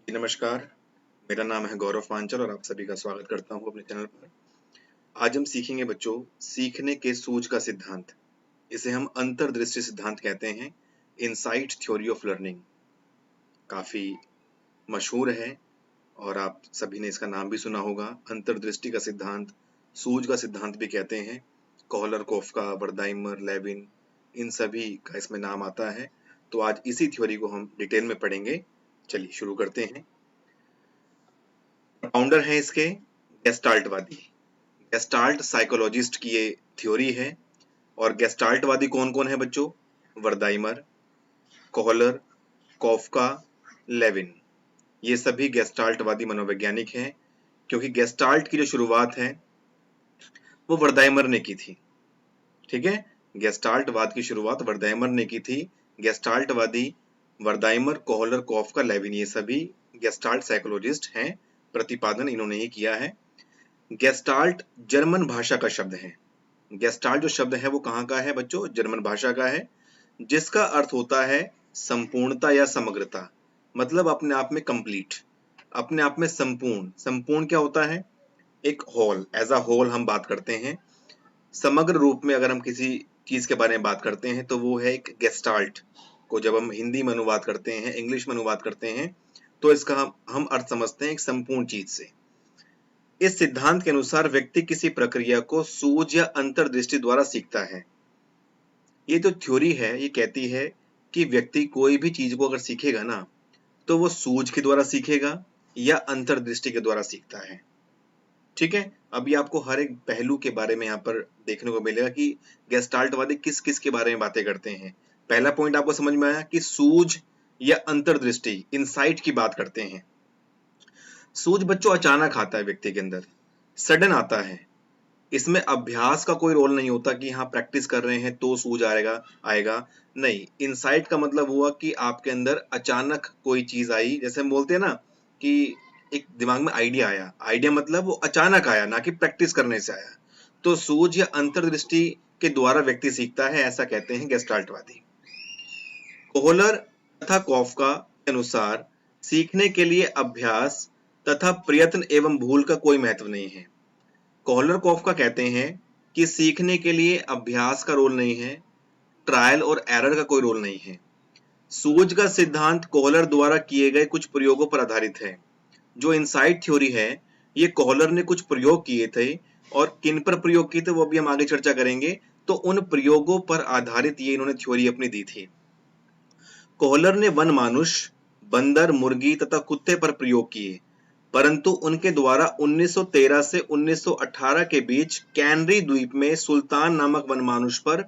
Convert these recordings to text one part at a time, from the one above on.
जी, नमस्कार। मेरा नाम है गौरव पांचाल और आप सभी का स्वागत करता हूँ अपने चैनल पर। आज हम सीखेंगे बच्चों सीखने के सूझ का सिद्धांत। इसे हम अंतर्दृष्टि सिद्धांत कहते हैं। इनसाइट थ्योरी ऑफ लर्निंग काफी मशहूर है और आप सभी ने इसका नाम भी सुना होगा। अंतर्दृष्टि का सिद्धांत, सूझ का सिद्धांत भी कहते हैं। कोहलर, कोफ्का, वर्दाइमर, लेविन, इन सभी का इसमें नाम आता है। तो आज इसी थ्योरी को हम डिटेल में पढ़ेंगे। चलिए शुरू करते हैं। फाउंडर हैं इसके गेस्टाल्टवादी। गेस्टाल्ट साइकोलॉजिस्ट की ये थ्योरी है। और गेस्टाल्टवादी कौन कौन है बच्चों? वर्दाइमर, कोहलर, कोफ्का, लेविन। ये सभी गेस्टाल्टवादी मनोवैज्ञानिक हैं, क्योंकि गेस्टाल्ट की जो शुरुआत है वो वर्दाइमर ने की थी। ठीक है, गेस्टाल्टवाद की शुरुआत वर्दाइमर ने की थी। गेस्टाल्टवादी वर्दाइमर, कोहलर, कोफ्का, लेविन ये सभी गेस्टाल्ट साइकोलॉजिस्ट हैं। प्रतिपादन इन्होंने ही किया है। गेस्टाल्ट जर्मन भाषा का शब्द है। गेस्टाल्ट जो शब्द है वो कहाँ का है बच्चों? जर्मन भाषा का है, जिसका अर्थ होता है संपूर्णता या समग्रता। मतलब अपने आप में कंप्लीट, अपने आप में संपूर्ण। संपूर्ण क्या होता है? एक होल, एज अ होल हम बात करते हैं। समग्र रूप में अगर हम किसी चीज के बारे में बात करते हैं तो वो है एक गेस्टाल्ट। को जब हम हिंदी में अनुवाद करते हैं, इंग्लिश में अनुवाद करते हैं, तो इसका हम अर्थ समझते हैं एक संपूर्ण चीज से। इस सिद्धांत के अनुसार व्यक्ति किसी प्रक्रिया को सूझ या अंतर्दृष्टि द्वारा सीखता है। ये जो थ्योरी है ये कहती है कि व्यक्ति कोई भी चीज को अगर सीखेगा ना, तो वो सूझ के द्वारा सीखेगा या अंतर्दृष्टि के द्वारा सीखता है। ठीक है, अभी आपको हर एक पहलू के बारे में यहाँ पर देखने को मिलेगा कि गेस्टाल्टवादी किस किस के बारे में बातें करते हैं। पहला पॉइंट आपको समझ में आया कि सूझ या अंतर्दृष्टि, इनसाइट की बात करते हैं। सूझ बच्चों अचानक आता है व्यक्ति के अंदर, सडन आता है। इसमें अभ्यास का कोई रोल नहीं होता कि हाँ प्रैक्टिस कर रहे हैं तो सूझ आएगा आएगा नहीं। इनसाइट का मतलब हुआ कि आपके अंदर अचानक कोई चीज आई, जैसे हम बोलते हैं ना कि एक दिमाग में आइडिया आया। आइडिया मतलब वो अचानक आया, ना कि प्रैक्टिस करने से आया। तो सूझ या अंतर्दृष्टि के द्वारा व्यक्ति सीखता है, ऐसा कहते हैं गेस्टाल्टवादी। कोहलर तथा कॉफ्का के अनुसार सीखने के लिए अभ्यास तथा प्रयत्न एवं भूल का कोई महत्व नहीं है। कोहलर कोफ्का कहते हैं कि सीखने के लिए अभ्यास का रोल नहीं है, ट्रायल और एरर का कोई रोल नहीं है। सूझ का सिद्धांत कोहलर द्वारा किए गए कुछ प्रयोगों पर आधारित है। जो इनसाइट थ्योरी है, ये कोहलर ने कुछ प्रयोग किए थे, और किन पर प्रयोग किए थे वो भी हम आगे चर्चा करेंगे। तो उन प्रयोगों पर आधारित ये इन्होंने थ्योरी अपनी दी थी। कोहलर ने वन मानुष, बंदर, मुर्गी तथा कुत्ते पर प्रयोग किए, परंतु उनके द्वारा 1913 से 1918 के बीच कैनरी द्वीप में सुल्तान नामक वनमानुष पर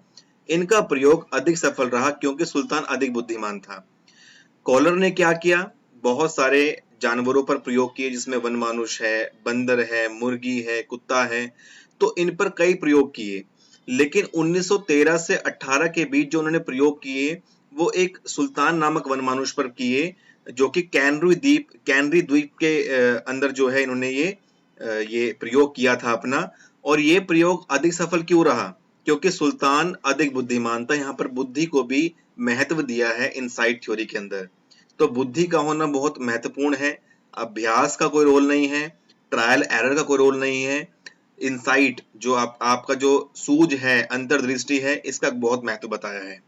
इनका प्रयोग अधिक सफल रहा, क्योंकि सुल्तान अधिक बुद्धिमान था। कॉलर ने क्या किया? बहुत सारे जानवरों पर प्रयोग किए, जिसमें वनमानुष है, बंदर है, मुर्गी है, कुत्ता है। तो इन पर कई प्रयोग किए, लेकिन 1913 से 18 के बीच जो उन्होंने प्रयोग किए वो एक सुल्तान नामक वनमानुष पर किए, जो कि कैनरी द्वीप के अंदर जो है इन्होंने ये प्रयोग किया था अपना। और ये प्रयोग अधिक सफल क्यों रहा? क्योंकि सुल्तान अधिक बुद्धिमान था। यहाँ पर बुद्धि को भी महत्व दिया है इनसाइट थ्योरी के अंदर। तो बुद्धि का होना बहुत महत्वपूर्ण है। अभ्यास का कोई रोल नहीं है, ट्रायल एरर का कोई रोल नहीं है। इनसाइट जो आपका जो सूझ है, अंतर्दृष्टि है, इसका बहुत महत्व बताया है।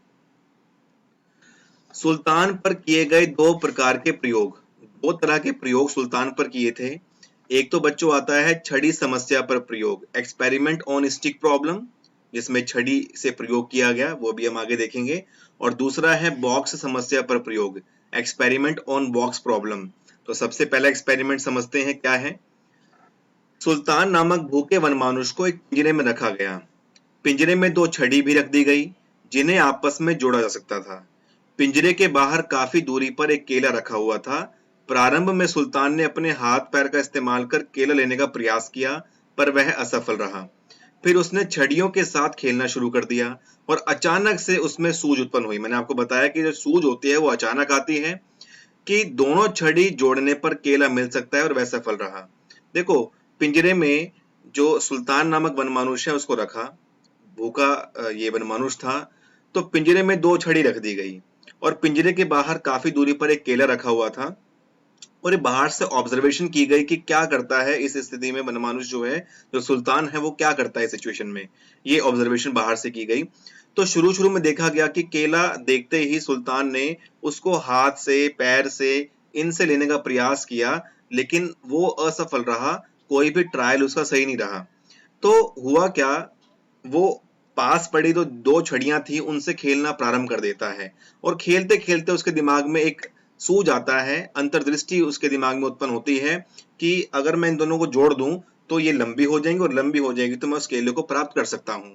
सुल्तान पर किए गए दो प्रकार के प्रयोग, दो तरह के प्रयोग सुल्तान पर किए थे। एक तो बच्चों आता है छड़ी समस्या पर प्रयोग, एक्सपेरिमेंट ऑन स्टिक प्रॉब्लम, जिसमें छड़ी से प्रयोग किया गया, वो भी हम आगे देखेंगे। और दूसरा है बॉक्स समस्या पर प्रयोग, एक्सपेरिमेंट ऑन बॉक्स प्रॉब्लम। तो सबसे पहला एक्सपेरिमेंट समझते हैं क्या है। सुल्तान नामक भूखे वनमानुष को एक पिंजरे में रखा गया। पिंजरे में दो छड़ी भी रख दी गई, जिन्हें आपस में जोड़ा जा सकता था। पिंजरे के बाहर काफी दूरी पर एक केला रखा हुआ था। प्रारंभ में सुल्तान ने अपने हाथ पैर का इस्तेमाल कर केला लेने का प्रयास किया, पर वह असफल रहा। फिर उसने छड़ियों के साथ खेलना शुरू कर दिया, और अचानक से उसमें सूझ उत्पन्न हुई। मैंने आपको बताया कि जो सूझ होती है वो अचानक आती है, कि दोनों छड़ी जोड़ने पर केला मिल सकता है, और वह सफल रहा। देखो, पिंजरे में जो सुल्तान नामक वनमानुष है उसको रखा, भूखा ये वनमानुष था। तो पिंजरे में दो छड़ी रख दी गई, और पिंजरे के बाहर काफी दूरी पर एक केला रखा हुआ था। और ये बाहर से ऑब्जर्वेशन की गई कि क्या करता है इस स्थिति में वनमानुष जो है, जो सुल्तान है वो क्या करता है सिचुएशन में, ये ऑब्जर्वेशन बाहर से की गई। तो शुरू शुरू में देखा गया कि केला देखते ही सुल्तान ने उसको हाथ से, पैर से, इनसे लेने का प्रयास किया, लेकिन वो असफल रहा, कोई भी ट्रायल उसका सही नहीं रहा। तो हुआ क्या, वो पास पड़ी तो दो छड़ियां थी, उनसे खेलना प्रारंभ कर देता है और खेलते खेलते उसके दिमाग में एक सूझ आता है, अंतर्दृष्टि उसके दिमाग में उत्पन्न होती है कि अगर मैं इन दोनों को जोड़ दूं तो ये लंबी हो जाएंगी और लंबी हो जाएगी तो मैं उस केले को प्राप्त कर सकता हूं।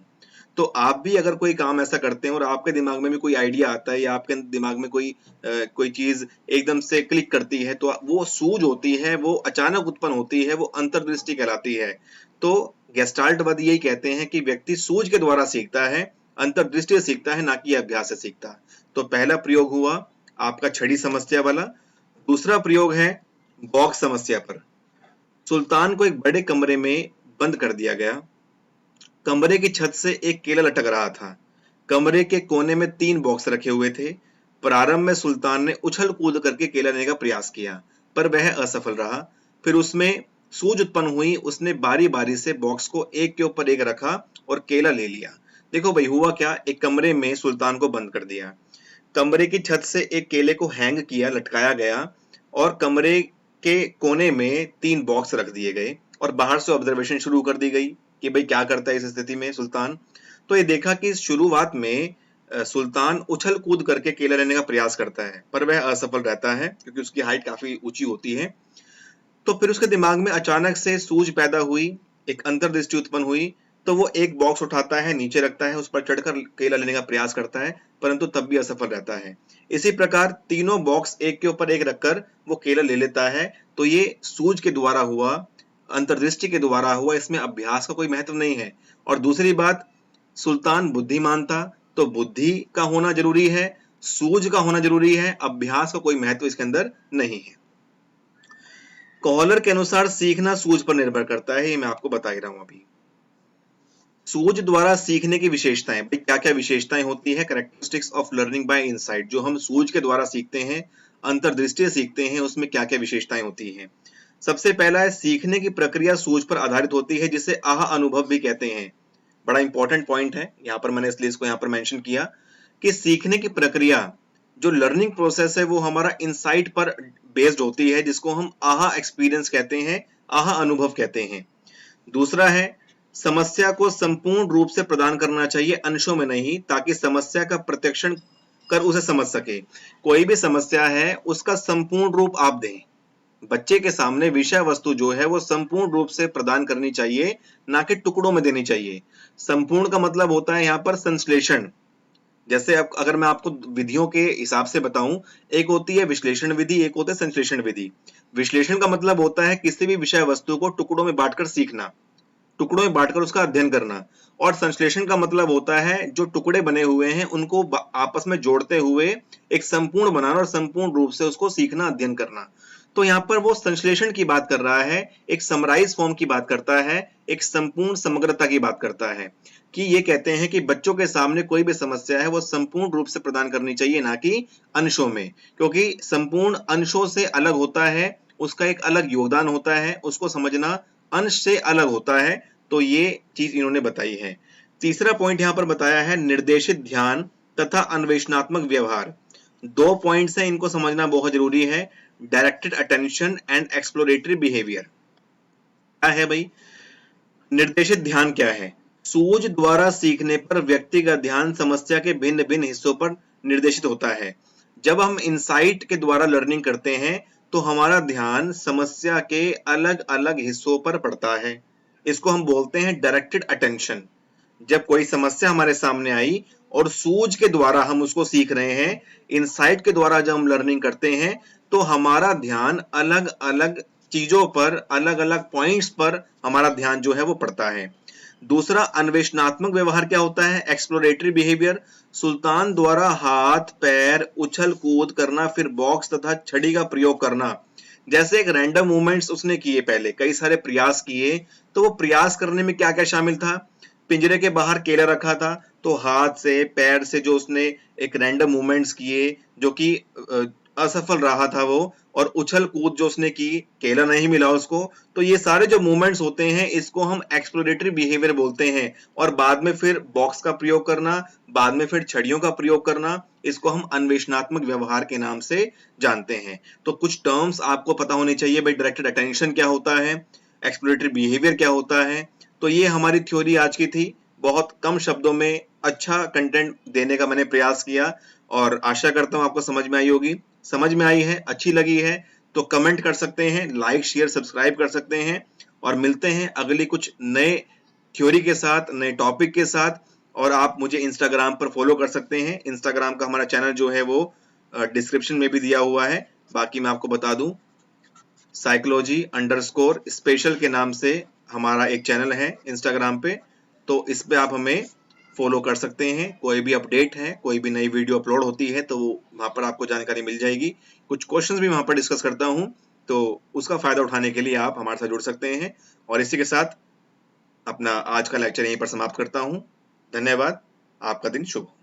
तो आप भी अगर कोई काम ऐसा करते हैं और आपके दिमाग में भी कोई आइडिया आता है या आपके दिमाग में कोई चीज एकदम से क्लिक करती है, तो वो सूझ होती है, वो अचानक उत्पन्न होती है, वो अंतर्दृष्टि कहलाती है। तो गेस्टाल्टवादी यही कहते हैं कि व्यक्ति सूझ के द्वारा सीखता है, अंतर्दृष्टि से सीखता है, ना कि अभ्यास से सीखता। तो पहला प्रयोग हुआ आपका छड़ी समस्या वाला। दूसरा प्रयोग है बॉक्स समस्या पर। सुल्तान को एक बड़े कमरे में बंद कर दिया गया। कमरे की छत से एक केला लटक रहा था। कमरे के कोने में 3 बॉक्स रखे हुए थे। प्रारंभ में सुल्तान ने उछल कूद करके केला लेने का प्रयास किया, पर वह असफल रहा। फिर उसमें सूझ उत्पन्न हुई, उसने बारी बारी से बॉक्स को एक के ऊपर एक रखा और केला ले लिया। देखो भाई हुआ क्या, एक कमरे में सुल्तान को बंद कर दिया, कमरे की छत से एक केले को हैंग किया, लटकाया गया और कमरे के कोने में 3 बॉक्स रख दिए गए और बाहर से ऑब्जर्वेशन शुरू कर दी गई कि भाई क्या करता है इस स्थिति में सुल्तान। तो ये देखा कि शुरुआत में सुल्तान उछल कूद करके केला लेने का प्रयास करता है, पर वह असफल रहता है क्योंकि उसकी हाइट काफी ऊंची होती है। तो फिर उसके दिमाग में अचानक से सूझ पैदा हुई, एक अंतर्दृष्टि उत्पन्न हुई। तो वो एक बॉक्स उठाता है, नीचे रखता है, उस पर चढ़कर केला लेने का प्रयास करता है, परंतु तब भी असफल रहता है। इसी प्रकार तीनों बॉक्स एक के ऊपर एक रखकर वो केला ले लेता है। तो ये सूझ के द्वारा हुआ, अंतर्दृष्टि के द्वारा हुआ, इसमें अभ्यास का कोई महत्व नहीं है। और दूसरी बात, सुल्तान बुद्धिमान था, तो बुद्धि का होना जरूरी है, सूझ का होना जरूरी है, अभ्यास का कोई महत्व इसके अंदर नहीं है। कॉलर के अनुसार सीखना सूझ पर निर्भर करता है, ये मैं आपको बता ही रहा हूं अभी। सूझ द्वारा सीखने की विशेषताएं, भाई क्या क्या विशेषताएं होती है, characteristics of learning by insight, जो हम सूझ के द्वारा सीखते हैं, अंतर्दृष्टि से सीखते हैं, उसमें क्या क्या विशेषताएं होती हैं। सबसे पहला है सीखने की प्रक्रिया सूझ पर आधारित होती है, जिसे आह अनुभव भी कहते हैं। बड़ा इंपॉर्टेंट पॉइंट है यहाँ पर, मैंने इसलिए इसको यहाँ पर मेंशन किया कि सीखने की प्रक्रिया, जो लर्निंग प्रोसेस है, वो हमारा इनसाइट पर बेस्ड होती है, जिसको हम आहा एक्सपीरियंस कहते हैं, आहा अनुभव कहते हैं। दूसरा है समस्या को संपूर्ण रूप से प्रदान करना चाहिए, अंशों में नहीं, ताकि समस्या का प्रत्यक्षण कर उसे समझ सके। कोई भी समस्या है उसका संपूर्ण रूप आप दें, बच्चे के सामने विषय वस्तु जो है वो संपूर्ण रूप से प्रदान करनी चाहिए, ना कि टुकड़ों में देनी चाहिए। संपूर्ण का मतलब होता है यहाँ पर संश्लेषण। जैसे अब अगर मैं आपको विधियों के हिसाब से बताऊं, एक होती है विश्लेषण विधि, एक होता है संश्लेषण विधि। विश्लेषण का मतलब होता है किसी भी विषय वस्तु को टुकड़ों में बांटकर सीखना, टुकड़ों में बांटकर उसका अध्ययन करना। और संश्लेषण का मतलब होता है जो टुकड़े बने हुए हैं उनको आपस में जोड़ते हुए एक संपूर्ण बनाना और संपूर्ण रूप से उसको सीखना, अध्ययन करना। तो यहाँ पर वो संश्लेषण की बात कर रहा है, एक समराइज फॉर्म की बात करता है, एक संपूर्ण समग्रता की बात करता है, कि ये कहते हैं कि बच्चों के सामने कोई भी समस्या है वो संपूर्ण रूप से प्रदान करनी चाहिए, ना कि अंशों में, क्योंकि संपूर्ण अंशों से अलग होता है, उसका एक अलग योगदान होता है, उसको समझना अंश से अलग होता है। तो ये चीज इन्होंने बताई है। तीसरा पॉइंट यहाँ पर बताया है निर्देशित ध्यान तथा अन्वेषणात्मक व्यवहार। 2 पॉइंट्स हैं, इनको समझना बहुत जरूरी है। Directed attention and exploratory behaviour क्या है भाई? निर्देशित ध्यान क्या है? सूझ द्वारा सीखने पर व्यक्ति का ध्यान समस्या के भिन्न भिन्न हिस्सों पर निर्देशित होता है। जब हम इंसाइट के द्वारा लर्निंग करते हैं तो हमारा ध्यान समस्या के अलग अलग हिस्सों पर पड़ता है, इसको हम बोलते हैं डायरेक्टेड अटेंशन। जब कोई समस्या हमारे सामने आई और सूझ के द्वारा हम उसको सीख रहे हैं, इनसाइट के द्वारा जब हम लर्निंग करते हैं तो हमारा ध्यान अलग अलग चीजों पर, अलग अलग पॉइंट्स पर हमारा ध्यान जो है वो पड़ता है। दूसरा अन्वेषणात्मक व्यवहार क्या होता है? Exploratory behaviour. सुल्तान द्वारा हाथ पैर उछल कूद करना, फिर बॉक्स तथा छड़ी का प्रयोग करना, जैसे एक रैंडम मूवमेंट्स उसने किए, पहले कई सारे प्रयास किए। तो वो प्रयास करने में क्या क्या शामिल था? पिंजरे के बाहर केला रखा था, तो हाथ से पैर से जो उसने एक रैंडम मूवमेंट्स किए, जो कि असफल रहा था वो, और उछल कूद जो उसने की, केला नहीं मिला उसको, तो ये सारे जो मूवमेंट्स होते हैं इसको हम एक्सप्लोरेटरी बिहेवियर बोलते हैं। और बाद में फिर बॉक्स का प्रयोग करना, बाद में फिर छड़ियों का प्रयोग करना, इसको हम अन्वेषणात्मक व्यवहार के नाम से जानते हैं। तो कुछ टर्म्स आपको पता होने चाहिए भाई, डायरेक्टेड अटेंशन क्या होता है, एक्सप्लोरेटरी बिहेवियर क्या होता है। तो ये हमारी थ्योरी आज की थी, बहुत कम शब्दों में अच्छा कंटेंट देने का मैंने प्रयास किया, और आशा करता हूँ आपको समझ में आई होगी। समझ में आई है, अच्छी लगी है तो कमेंट कर सकते हैं, लाइक शेयर सब्सक्राइब कर सकते हैं, और मिलते हैं अगली कुछ नए थ्योरी के साथ, नए टॉपिक के साथ। और आप मुझे इंस्टाग्राम पर फॉलो कर सकते हैं, इंस्टाग्राम का हमारा चैनल जो है वो डिस्क्रिप्शन में भी दिया हुआ है। बाकी मैं आपको बता दूं, साइकोलॉजी_स्पेशल के नाम से हमारा एक चैनल है इंस्टाग्राम पे, तो इस पे आप हमें फॉलो कर सकते हैं। कोई भी अपडेट है, कोई भी नई वीडियो अपलोड होती है तो वहां पर आपको जानकारी मिल जाएगी। कुछ क्वेश्चंस भी वहां पर डिस्कस करता हूं, तो उसका फायदा उठाने के लिए आप हमारे साथ जुड़ सकते हैं। और इसी के साथ अपना आज का लेक्चर यहीं पर समाप्त करता हूं। धन्यवाद। आपका दिन शुभ हो।